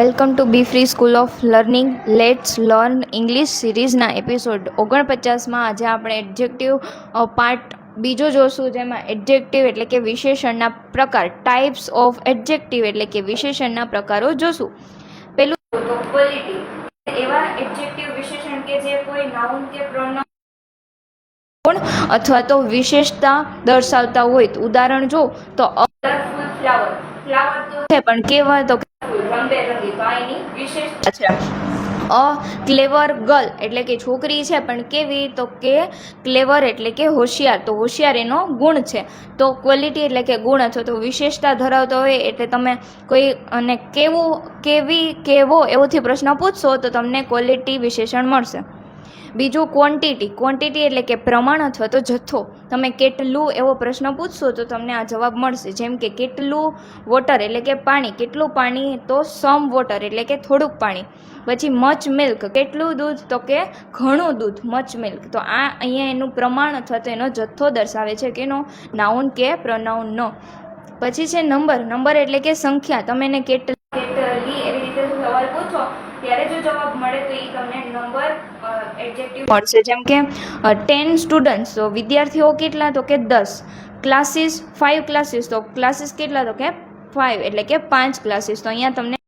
Welcome to B free school of learning let's learn English સિરીઝના episode 49માં આજે આપણે એડજેક્ટિવ પાર્ટ બીજો જોશું, જેમાં એડજેક્ટિવ એટલે કે વિશેષણના પ્રકાર, ટાઈપ્સ ઓફ એડજેક્ટિવ એટલે કે વિશેષણના પ્રકારો જોશું. પેલું તો ક્વોલિટી, એવા એડજેક્ટિવ વિશેષણ કે જે કોઈ નાઉન કે પ્રોનાઉન ગુણ અથવા તો વિશેષતા દર્શાવતા હોય. ઉદાહરણ જો તો કલરફુલ ફ્લાવર, ફ્લાવર તો છે પણ કેવા તો રંગબેરંગી, તો આ એની વિશેષતા છે. અ ક્લેવર ગર્લ એટલે કે છોકરી છે પણ કેવી, તો કે ક્લેવર એટલે કે હોશિયાર, તો હોશિયાર એનો ગુણ છે. તો ક્વોલિટી એટલે કે ગુણ અથવા તો વિશેષતા ધરાવતો હોય એટલે તમે કોઈ અને કેવું, કેવી, કેવો એવોથી પ્રશ્ન પૂછશો તો તમને ક્વોલિટી વિશેષણ મળશે. બીજું ક્વોન્ટિટી, ક્વોન્ટિટી એટલે કે પ્રમાણ અથવા તો જથ્થો. તમે કેટલું એવો પ્રશ્ન પૂછશો તો તમને આ જવાબ મળશે. જેમ કે કેટલું વોટર એટલે કે પાણી, કેટલું પાણી, તો સમ વોટર એટલે કે થોડુંક પાણી. પછી મચ મિલ્ક, કેટલું દૂધ, તો કે ઘણું દૂધ, મચ મિલ્ક. તો આ અહીંયા એનું પ્રમાણ અથવા તો એનો જથ્થો દર્શાવે છે કે એનો નાઉન કે પ્રોનાઉનનો. પછી છે નંબર, નંબર એટલે કે સંખ્યા. તમે એને કેટલી એવી રીતે સવાલ પૂછો ત્યારે જો જવાબ મળે તો એ તમને નંબર એડજેક્ટિવ મળશે. જેમ કે 10 સ્ટુડન્ટ્સ, તો વિદ્યાર્થીઓ કેટલા, તો કે 10. ક્લાસીસ 5 ક્લાસીસ, તો ક્લાસીસ કેટલા, તો કે 5 એટલે કે 5 ક્લાસીસ. તો અહીંયા તમને